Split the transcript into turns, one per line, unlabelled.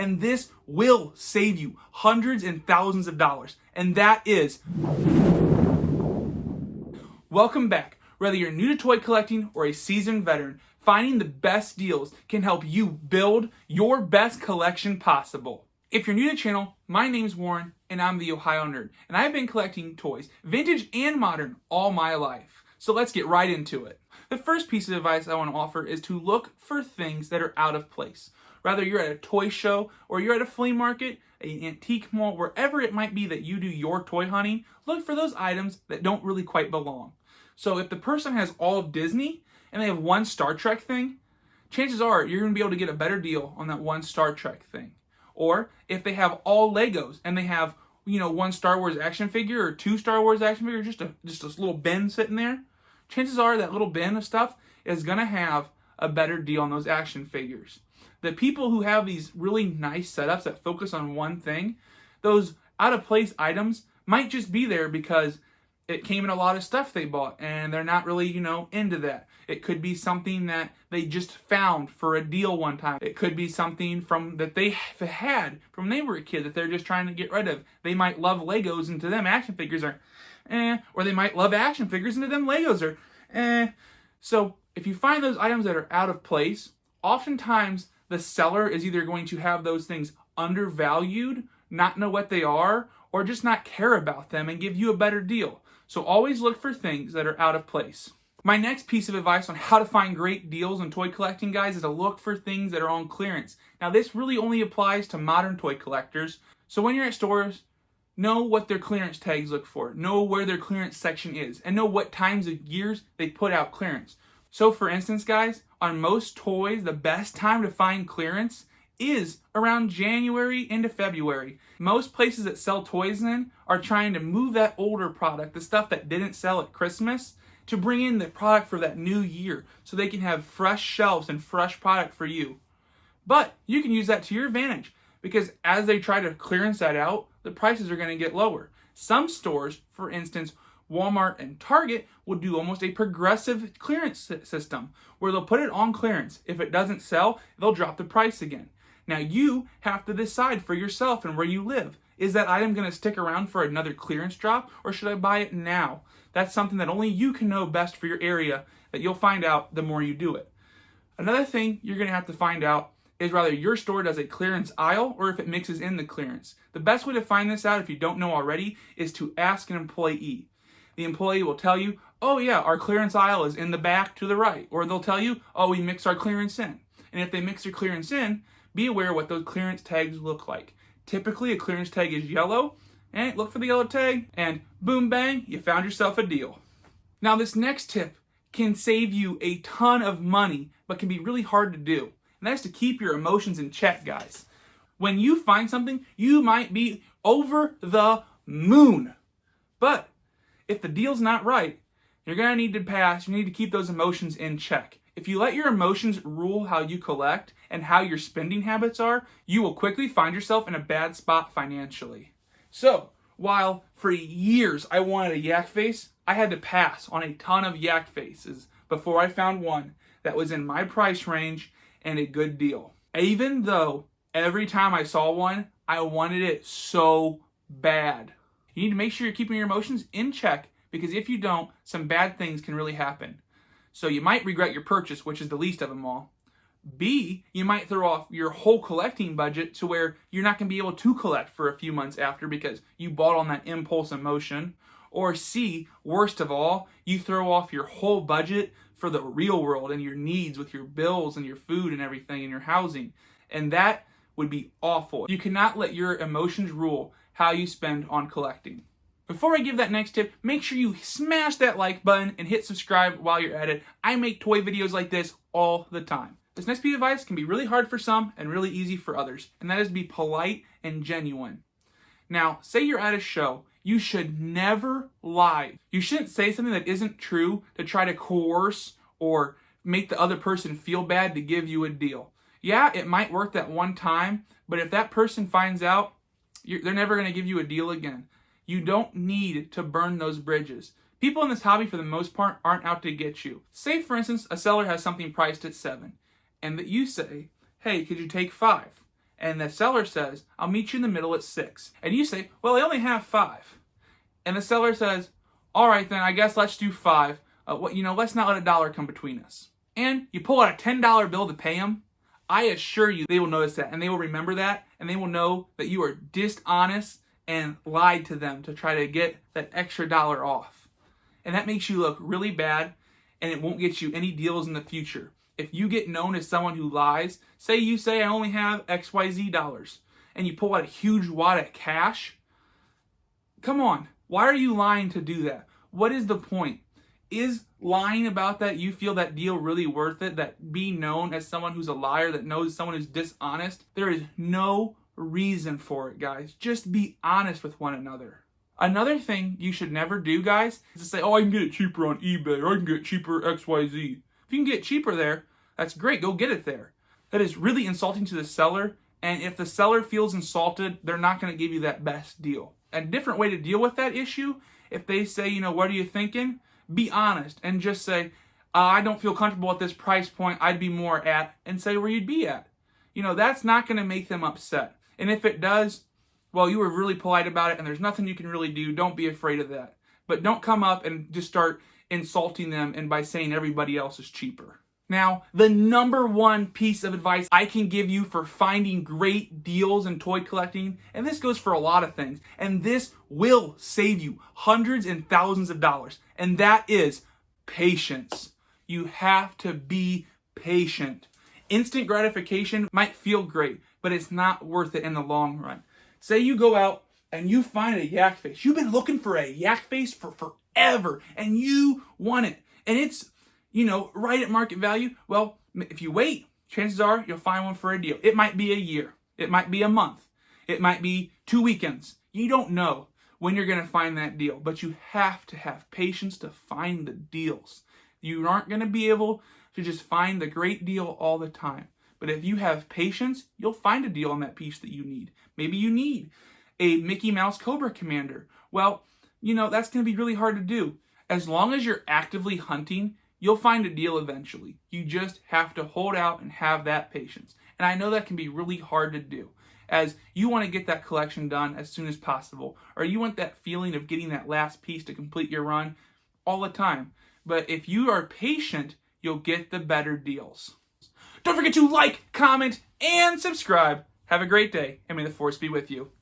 and this will save you hundreds and thousands of dollars. And that is, welcome back. Whether you're new to toy collecting or a seasoned veteran, finding the best deals can help you build your best collection possible. If you're new to the channel, my name's Warren, and I'm the Ohio Nerd, and I've been collecting toys, vintage and modern, all my life. So let's get right into it. The first piece of advice I want to offer is to look for things that are out of place. Whether you're at a toy show or you're at a flea market, an antique mall, wherever it might be that you do your toy hunting, look for those items that don't really quite belong. So if the person has all of Disney and they have one Star Trek thing, chances are you're going to be able to get a better deal on that one Star Trek thing. Or if they have all Legos and they have, one Star Wars action figure or two Star Wars action figures, just a little bin sitting there, chances are that little bin of stuff is going to have a better deal on those action figures. The people who have these really nice setups that focus on one thing, those out of place items might just be there because it came in a lot of stuff they bought and they're not really, into that. It could be something that they just found for a deal one time. It could be something that they had from when they were a kid that they're just trying to get rid of. They might love Legos and to them action figures are or they might love action figures and to them Legos are So if you find those items that are out of place, oftentimes the seller is either going to have those things undervalued, not know what they are, or just not care about them and give you a better deal. So always look for things that are out of place. My next piece of advice on how to find great deals on toy collecting, guys, is to look for things that are on clearance. Now, this really only applies to modern toy collectors. So when you're at stores, know what their clearance tags look for. Know where their clearance section is. And know what times of years they put out clearance. So for instance, guys, on most toys, the best time to find clearance is around January into February. Most places that sell toys then are trying to move that older product, the stuff that didn't sell at Christmas, to bring in the product for that new year so they can have fresh shelves and fresh product for you. But you can use that to your advantage because as they try to clearance that out, the prices are going to get lower. Some stores, for instance, Walmart and Target, will do almost a progressive clearance system where they'll put it on clearance. If it doesn't sell, they'll drop the price again. Now you have to decide for yourself and where you live. Is that item going to stick around for another clearance drop or should I buy it now? That's something that only you can know best for your area that you'll find out the more you do it. Another thing you're going to have to find out is whether your store does a clearance aisle or if it mixes in the clearance. The best way to find this out if you don't know already is to ask an employee. The employee will tell you, oh yeah, our clearance aisle is in the back to the right. Or they'll tell you, oh, we mix our clearance in. And if they mix their clearance in, be aware what those clearance tags look like. Typically, a clearance tag is yellow, and look for the yellow tag, and boom, bang, you found yourself a deal. Now, this next tip can save you a ton of money, but can be really hard to do. And that's to keep your emotions in check, guys. When you find something, you might be over the moon. But if the deal's not right, you're going to need to pass. You need to keep those emotions in check. If you let your emotions rule how you collect and how your spending habits are, you will quickly find yourself in a bad spot financially. So, while for years I wanted a yak face, I had to pass on a ton of yak faces before I found one that was in my price range and a good deal. Even though every time I saw one, I wanted it so bad. You need to make sure you're keeping your emotions in check because if you don't, some bad things can really happen. So you might regret your purchase, which is the least of them all. B, you might throw off your whole collecting budget to where you're not going to be able to collect for a few months after because you bought on that impulse emotion. Or C, worst of all, you throw off your whole budget for the real world and your needs with your bills and your food and everything and your housing. And that would be awful. You cannot let your emotions rule how you spend on collecting. Before I give that next tip, make sure you smash that like button and hit subscribe while you're at it. I make toy videos like this all the time. This next piece of advice can be really hard for some and really easy for others, and that is to be polite and genuine. Now, say you're at a show, you should never lie. You shouldn't say something that isn't true to try to coerce or make the other person feel bad to give you a deal. Yeah, it might work that one time, but if that person finds out, they're never going to give you a deal again. You don't need to burn those bridges. People in this hobby, for the most part, aren't out to get you. Say, for instance, a seller has something priced at $7, and that you say, hey, could you take $5? and the seller says, I'll meet you in the middle at 6. And you say, well, I only have 5. And the seller says, all right, then I guess let's do 5. Let's not let a dollar come between us. And you pull out a $10 bill to pay them. I assure you they will notice that, and they will remember that, and they will know that you are dishonest and lied to them to try to get that extra dollar off. And that makes you look really bad, and it won't get you any deals in the future. If you get known as someone who lies, say you say I only have XYZ dollars, and you pull out a huge wad of cash, come on, why are you lying to do that? What is the point? Is lying about that, you feel that deal really worth it? That being known as someone who's a liar, that knows someone who's dishonest? There is no reason for it, guys. Just be honest with one another. Another thing you should never do, guys, is to say, oh, I can get it cheaper on eBay, or I can get it cheaper XYZ. If you can get it cheaper there, that's great, go get it there. That is really insulting to the seller, and if the seller feels insulted, they're not going to give you that best deal. A different way to deal with that issue, if they say, what are you thinking? Be honest and just say, I don't feel comfortable at this price point, I'd be more at, and say where you'd be at. That's not going to make them upset. And if it does, well, you were really polite about it and there's nothing you can really do. Don't be afraid of that. But don't come up and just start insulting them and by saying everybody else is cheaper. Now, the number one piece of advice I can give you for finding great deals in toy collecting, and this goes for a lot of things, and this will save you hundreds and thousands of dollars, and that is patience. You have to be patient. Instant gratification might feel great, but it's not worth it in the long run. Say you go out and you find a yak face. You've been looking for a yak face for forever, and you want it, and it's right at market value. Well, if you wait, chances are you'll find one for a deal. It might be a year. It might be a month. It might be 2 weekends. You don't know when you're going to find that deal, but you have to have patience to find the deals. You aren't going to be able to just find the great deal all the time. But if you have patience, you'll find a deal on that piece that you need. Maybe you need a Mickey Mouse Cobra Commander. Well, that's going to be really hard to do. As long as you're actively hunting, you'll find a deal eventually. You just have to hold out and have that patience. And I know that can be really hard to do, as you want to get that collection done as soon as possible, or you want that feeling of getting that last piece to complete your run all the time. But if you are patient, you'll get the better deals. Don't forget to like, comment, and subscribe. Have a great day, and may the force be with you.